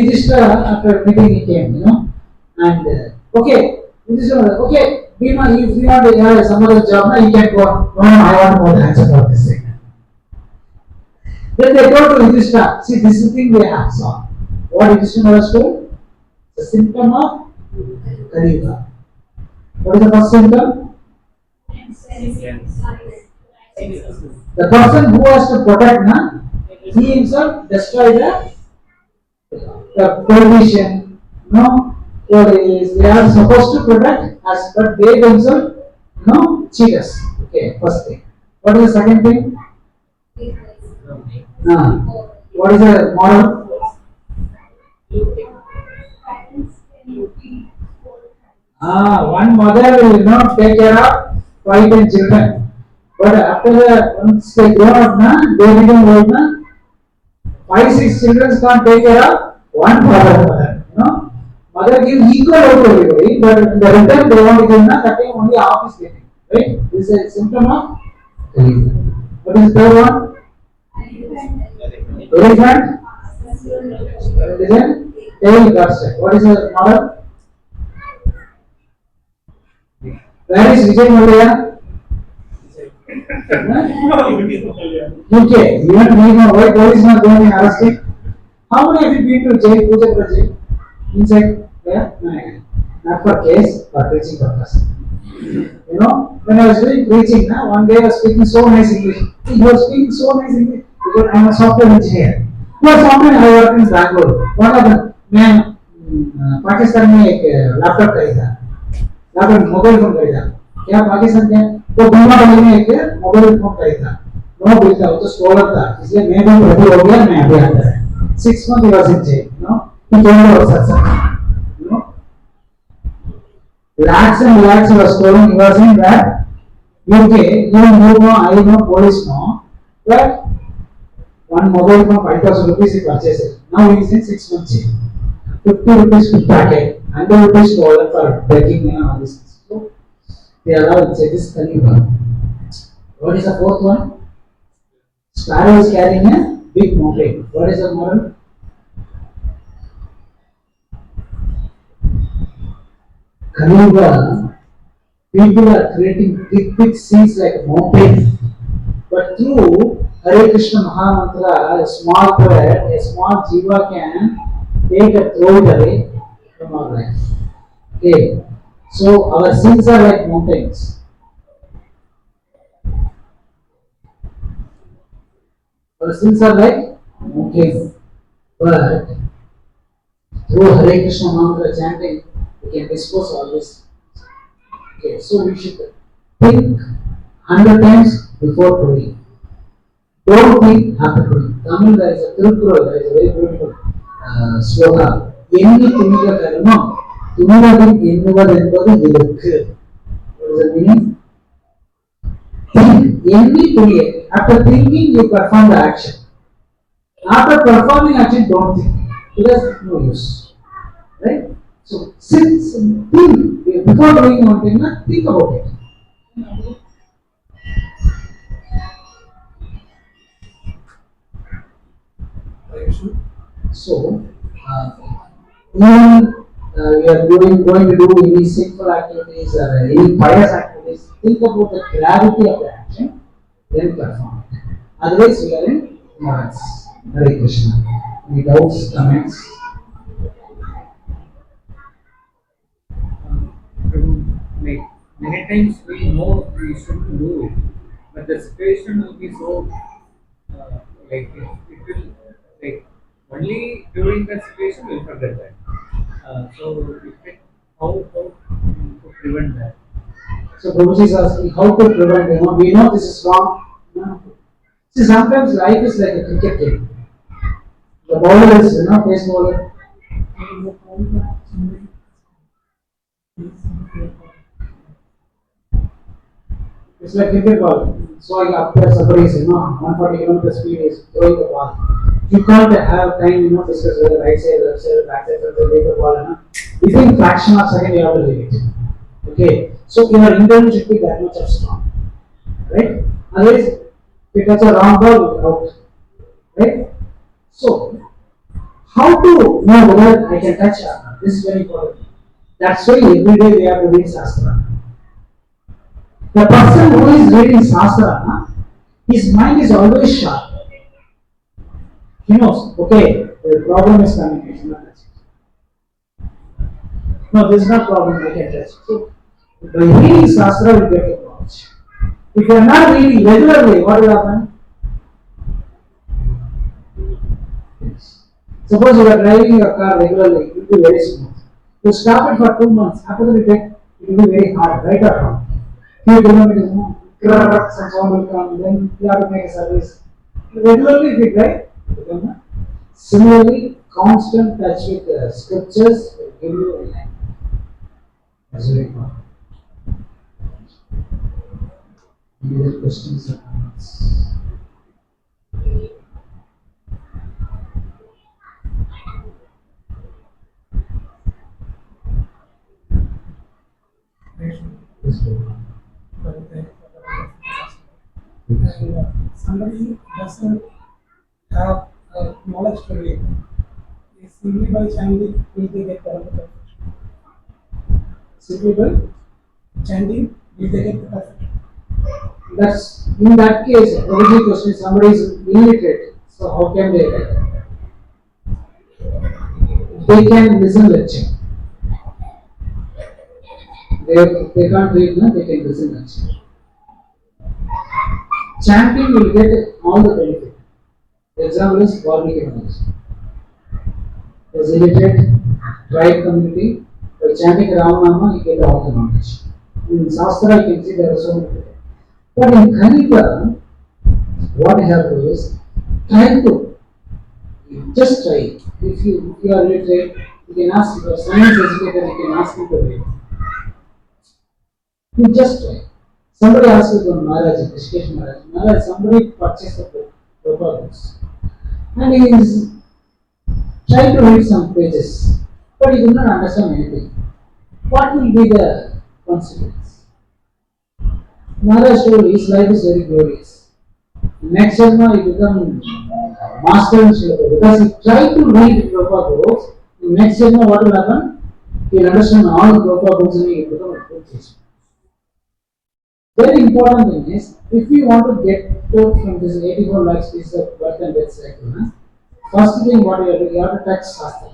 after meeting he came, and okay, Bhima, if you want to have some other job, you can go. No, I want more answer for this thing. Then they go to Yudhishthira. See, this is the thing they have saw. What Yudhishthira was told? The symptom of Kali-yuga. What is the first symptom? The person who has to protect, he himself destroy the prohibition. They are supposed to protect us, but they themselves, cheat us. Okay, first thing. What is the second thing? What is the moral? One mother will not take care of 5 10 children, but after once they grow up, they become old, 5 6 children can't take care of one father. Mother gives equal out to everybody, but in the return they want to give cutting only half is getting. Right? This is a symptom of Kali-yuga. What is the third one? Elephant. It is a tail construct. What is the model? Where is Vijay Malayya? UK. Even we know why police not going and arresting. How many of you been to jail, Puja jail? Inside? Yeah? No. Not for case, for preaching purpose. You know, when I was doing preaching, one day I was speaking so nice English. He was speaking so nice English because I am a software engineer. But sometime I work in Bangalore. What happened? मैं पाकिस्तान में एक laptop खरीदा, laptop mobile phone खरीदा. क्या पाकिस्तान में तो बीमा वाले ने एक मोबाइल फोन खरीदा. नो बिल था, वो तो स्कॉलर था, इसलिए मैं भी रेडी हो गया, मैं अभी आता है. 6 months he was in jail. You know, he told me about such. You know, lakhs and lakhs he was stolen. He was in that UK. Even you know, I know, police know, but one mobile phone 5,000 rupees he purchased it. Now he is in 6 months jail. 50 rupees per packet, 100 rupees stolen for begging and all this. So they allow it. This Kaliba. What is the fourth one? Sparrow is carrying a big mountain. What is the moral? Kaliba, people are creating big seeds like a mountain. But through Hare Krishna Mahamantra, a small prayer, a small jiva can take a throw it away from our life. Okay. So our sins are like mountains. Our sins are like mountains. But through Hare Krishna Mahamantra chanting, we can dispose all this. Okay. So we should think 100 times before doing. Don't think after doing. Tamil, there is a Purport, there is a very beautiful sloka. Enni thuniga karma, thunivadum ennuvad என்பது இருக்கு. What is the meaning? Think. Enni thuniga. After thinking, you perform the action. After performing action, don't think. Because no use. Right? So, since think, before doing one thing, think about it. So, even you are going to do any sinful activities or any pious activities, think about the gravity of the action, then perform it. Otherwise, we are in mohāds. Hare Krishna. Any doubts, comments? Like many times we know we shouldn't do it, but the situation will be so like it will like only during the situation we'll forget that. So how to prevent that? So Prabhu is asking how to prevent, we know this is wrong. See, sometimes life is like a cricket game. The bowler is, pace bowler. It's like cricket ball. So up there somebody is, 140 kilometers speed is throwing the ball. You can't have time, discuss whether right side, left side, back side, front side, take the ball. Within fraction of second, you have to leave it. Okay. So your intention should be that much of strong. Right? Otherwise, if you touch a wrong ball, you're out. Right? So, how to know whether I can touch or not? This is very important. That's why every day we have to read Shastra. The person who is reading Shastra, his mind is always sharp. He knows, okay, the problem is coming, I should not touch it. No, this is not problem, I can touch it. So, by reading Shastra, we get the knowledge. If you are not reading regularly, what will happen? Suppose you are driving your car regularly, it will be very smooth. You stop it for 2 months, after that it will be very hard, right or wrong? Few kilometers, some sound will come, then you have to make a service. Regularly, if you drive, similarly, constant touch with the scriptures will give you a life. That's very important. Any other questions or comments? Somebody doesn't have knowledge to read. Simply by chanting, will they get the Simply by chanting, will they get the perfect? that's in that case, the original question is somebody is illiterate, so how can they get it? They can listen lecture. They can't read, no? They can listen lecture. Chanting will get all the benefit. The example is Bhagavad-Gītā. As illiterate tribe community, by chanting Rāma, you get all the knowledge. In Shastra, you can see there are so many. But in Kalika, what you have to do is try to just try. If you are illiterate, you can ask. If you are science educated, you can ask him to read. You just try. Somebody asked me from Maharaj, Rishikesh Maharaj, Maharaj, somebody purchased the Purport books. And he is trying to read some pages, but he did not understand anything. What will be the consequence? Maharaj told his life is very glorious. Next Janma he become master in Shloka because he tried to read Prabhupada books. In next Janma what will happen? He will understand all the Prabhupada books and he will become a good teacher. Very important thing is, if you want to get from this 84 lakhs piece of birth and death cycle, first thing what you have to do, you have to touch Shastra.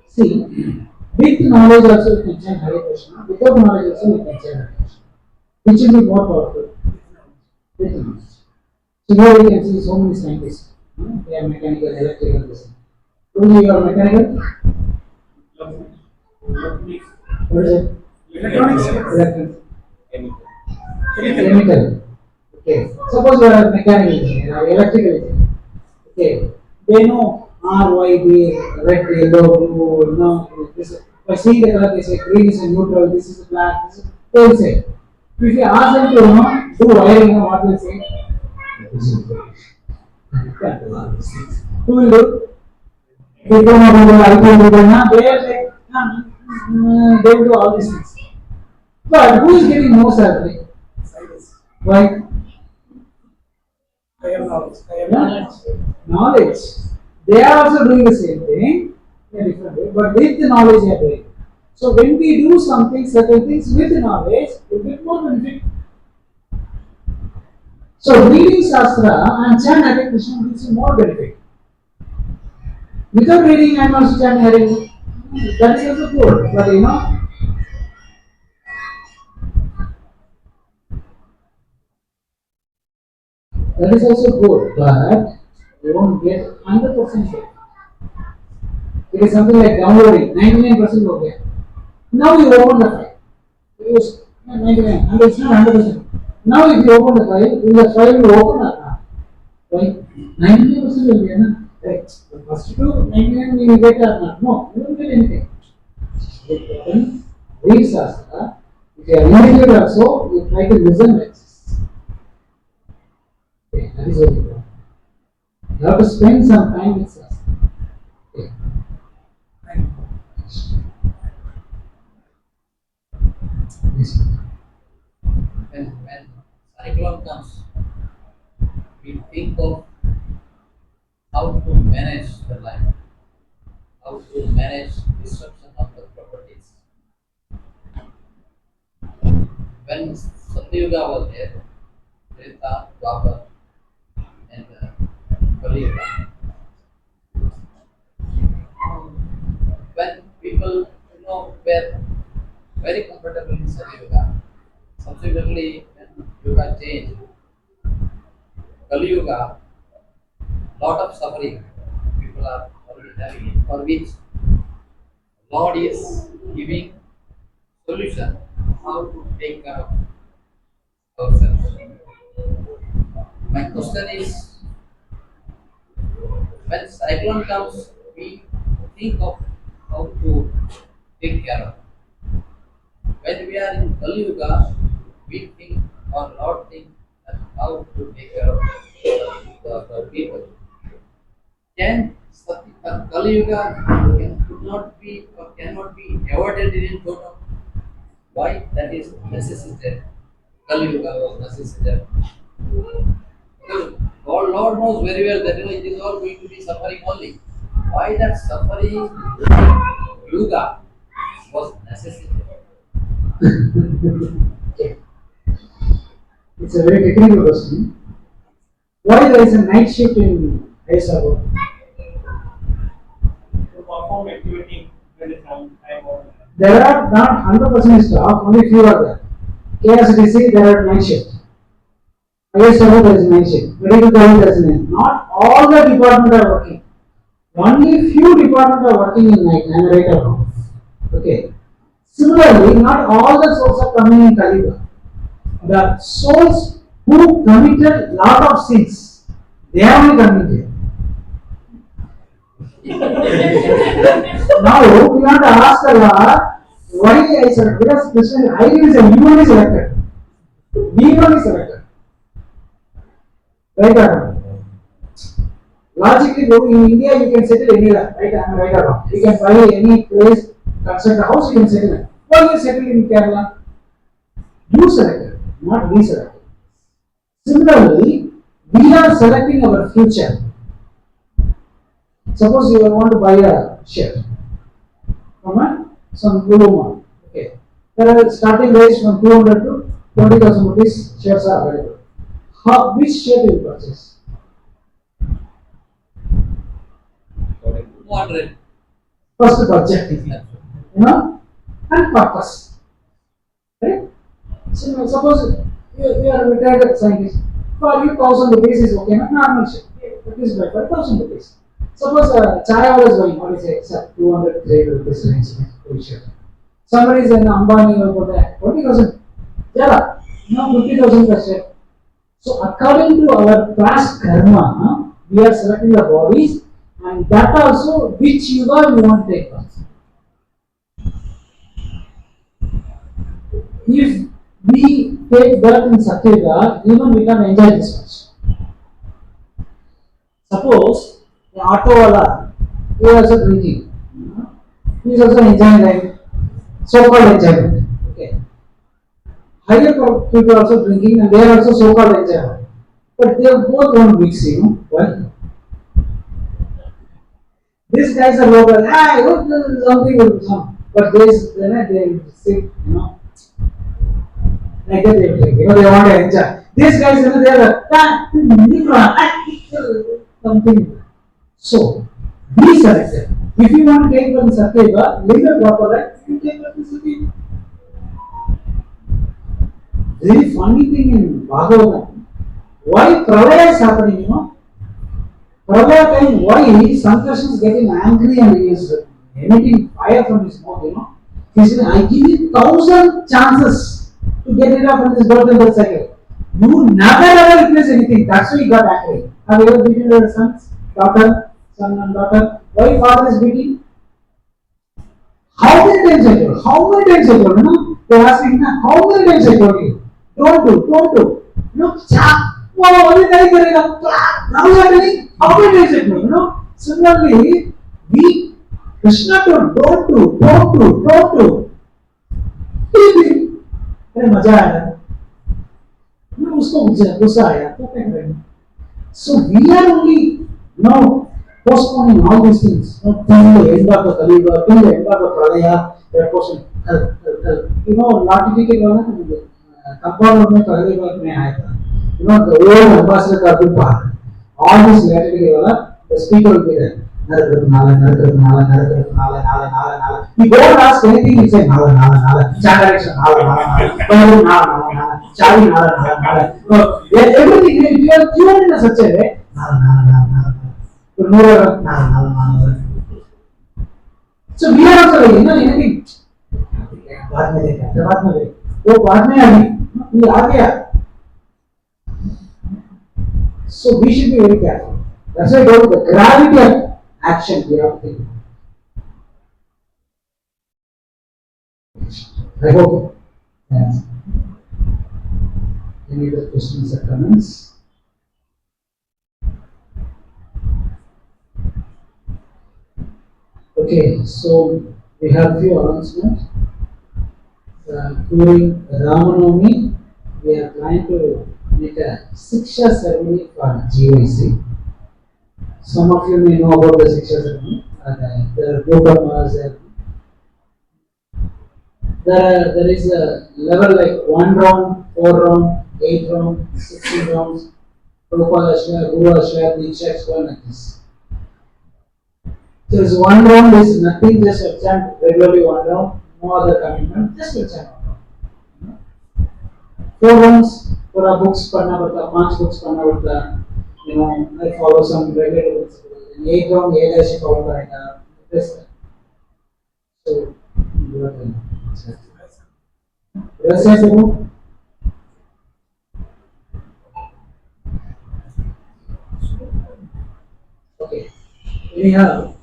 See, with knowledge also you can chant Hare Krishna, without knowledge also you can chant Hare Krishna. Which will be more powerful? With knowledge. So here you can see so many scientists. They are mechanical, electrical, this. Do you are mechanical? What is it? Electronics. Electrical. Chemical. Okay. Suppose you are a mechanical engineer or electrical engineer. Okay. They know R, Y, B, red, yellow, blue, no, this. By seeing the color, they say green is a neutral, this is a black, this is. They will say. If you ask them to do wiring, what will they say? Who will do? They don't know they are like, they will do all these things. But who is getting more salary? Science. Why? I have knowledge. I have Knowledge. Knowledge. They are also doing the same thing in a different way, but with the knowledge they are doing. So when we do something, certain things with knowledge, we get more benefit. So reading Shastra and chant Hare Krishna gives you more benefit. Without reading, I am also chanting Hare Krishna. That is also good, but that is also good, but you won't get 100% good. It is something like downloading, 99% okay. Now you open the file. You use 99, and it's not 100%. Now if you open the file, will the file will open or not? Right? 99% will be enough. Right? The first two, 99 you will get or not? No, you won't get anything. Read Shastra. If you are limited also, you try to listen like this. Okay, that is what you do. You have to spend some time with Shastra. Okay. Yes. When cyclone comes, we think of how to manage the life, how to manage disruption of the properties. When Satyuga was there, Treta, Dwapar, and Kali Yuga, when people were very comfortable in Satyuga, subsequently when Yuga changed, Kali Yuga, lot of suffering people are already having, for which Lord is giving solution how to take care of ourselves. My question is, when cyclone comes, we think of how to take care of. When we are in Kali Yuga, we think or Lord think that how to take care of the people. Can Kali Yuga could not be or cannot be avoided in total? Why that is necessitated? Kali Yuga was necessitated. Because Lord knows very well that it is all going to be suffering only. Why that suffering yuga was necessary? Okay. It's a very technical question. Why there is a night shift in Ayasabo? To perform activity when it's on time or There are not 100% staff, only few are there. KSDC, there are night shift. Ayasabo, there is night shift. Medical college, there is night. Not all the departments are working. Only few departments are working in night. I am right or wrong? Okay. Similarly, not all the souls are coming in Kaliga. The souls who committed lot of sins, they are only coming here. Now we want to ask the Lord, why I said, because Krishna, I is a human is selected. Demon is selected. Right or wrong? Logically, in India you can settle anywhere, right? I am right or wrong? You can buy any place, construct a house, you can settle it. Why you settle in Kerala? You selected, not we selected. Similarly, we are selecting our future. Suppose you want to buy a share from some woman. Okay. There are starting rates from 200 to 20,000 rupees shares are available. Which share will you purchase? 200. First budget, and purpose. Right? So suppose you are a retired scientist. For you 1,000 rupees is okay, normal share. It is by 1,000 rupees. Suppose chai was going, what is it? 200, 300 rupees range share. Somebody is an Ambani or 20,000. Yeah, 50,000 per share. So according to our past karma, we are selecting the bodies, and that also which yuga we want to take birth. If we take birth in Satyuga, even we can enjoy this much. Suppose the auto wala, he is also drinking. He is also enjoying life, so-called enjoyment. Okay. Higher people are also drinking and they are also so-called enjoyment. But they both want mix, Why? These guys are local, something will come. But they sick, like that they drink, they want to enjoy. These guys, they are something. So, be selective. If you want to take one Satyuga, live a proper life, you take one Satyuga. Very funny thing in Bhagavad-Gītā, why Pralaya is happening, Pralaya time, why Sankarshan is getting angry and he is emitting fire from his mouth, He said, I give you 1,000 chances to get rid of this birth and death cycle. You never ever replace anything. That's why he got angry. Have you ever beaten your son and daughter? Why father is beating? How many times I told? How many times I told? They are asking, how many times I told you? Don't do. Now you are telling, how many times I told? Similarly, we, Krishna told, don't do. अरे मजा आया ना उसको गुस्सा आया तो क्या करेंगे so we are only now postponing all these things till the end of the Kaliga, till the end of the Pralaya they are postponing लाठी के गाना कंपाउंड में Kaliga में आया था the old ambassador का Purport all this latter के वाला the speaker will be there Nala. You don't ask anything, you say Nala. Chakarakshan, Nala. Chavi, Nala. Everything, you are tuned in such a way, Nala. So we are also like, anything. बाद में वो बाद में अभी ये आ गया. So we should be very careful. That's why the gravity of action we have to take. I hope. Any other questions or comments? Okay, so we have few announcements. During Rāma Navami, we are trying to make make a Siksha ceremony for GOC. Some of you may know about the Siksha ceremony. There are group of us. There is a level like 1 round, 4 round, 8 round, 16 rounds. Prabhupada Ashra, Guru Ashra, Diksha Ashra, like this. So, 1 round is nothing, just a chant regularly 1 round, no other commitment, just a chant 1 round. 4 rounds, पूरा books पढ़ना पड़ता, 5 books पढ़ना पड़ता, I follow some regular books. In 8 round, ये ऐसे follow करेगा, this. So, you are the. Yes, yes, Prabhu. Okay. Anyhow,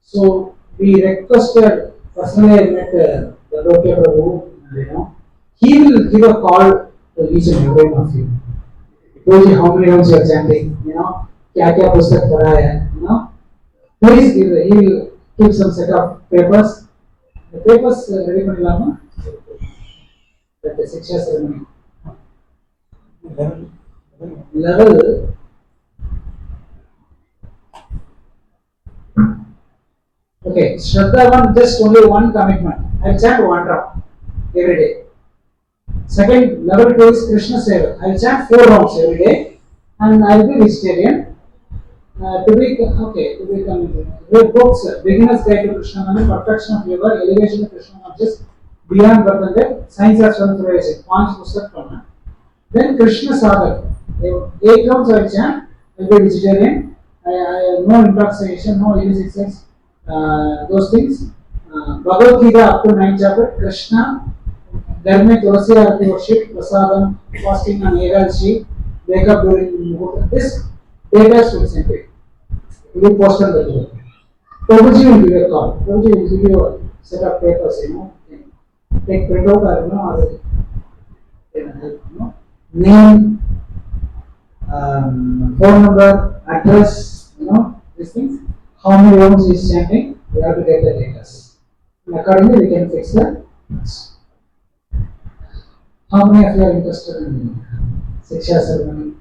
so we requested, personally I met the Prabhu, he will give a call to each and every one of you. He told you how many rounds you are chanting, क्या पुस्तक पढ़ा है, please give, he will give some set of papers. The papers ready for Rāma? That the Siksha ceremony. Level. Okay, Shraddha one, just only one commitment. I will chant 1 round every day. Second, level 2 is Krishna Seva. I will chant 4 rounds every day and I will be vegetarian. To become read books, Beginner's Guide to Krishna Consciousness, Perfection of Yoga, Elevation of Krishna Consciousness, Beyond Birth and Death, Science of Transformation, 5 पुस्तक पढ़ना. Then Krishna Sagar, 8 rounds I will chant, I will be vegetarian, no intoxication, no illicit sex, those things. Bhagavad-Gītā up to 9th chapter, Krishna, घर में तुलसी आरती worship, prasadam, fasting on Ekadashi, wake up during Mohāt. This data should send it. You will post on the board. Prabhuji will give you a call. Prabhuji will give you a set of papers, take print out or name, phone number, address, these things. How many rounds he is chanting, we have to get the data. And accordingly, we can fix the. How many of you are interested in Siksha ceremony?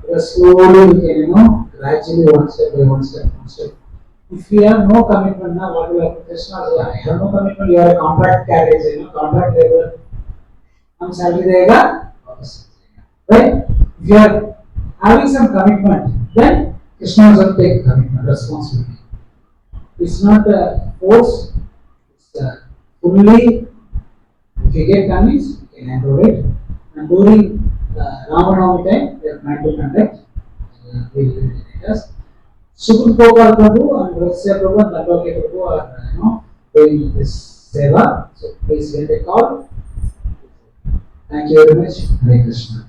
Because slowly we can, gradually one step by one step. If you have no commitment now, what will happen? Krishna, I have no commitment, you are a contract carriage, contract labor. हम salary देगा, right? If you are having some commitment, then Krishna will take commitment, responsibility. It's not a force, it's fully, if you get convinced, you can handle it. And during Rāma time, we are trying to conduct, we will do it. Supreme Prabhu and Rāma Prabhu and Anapekṣya Prabhu are, doing this seva. So please get a call. Thank you very much. Hare Krishna.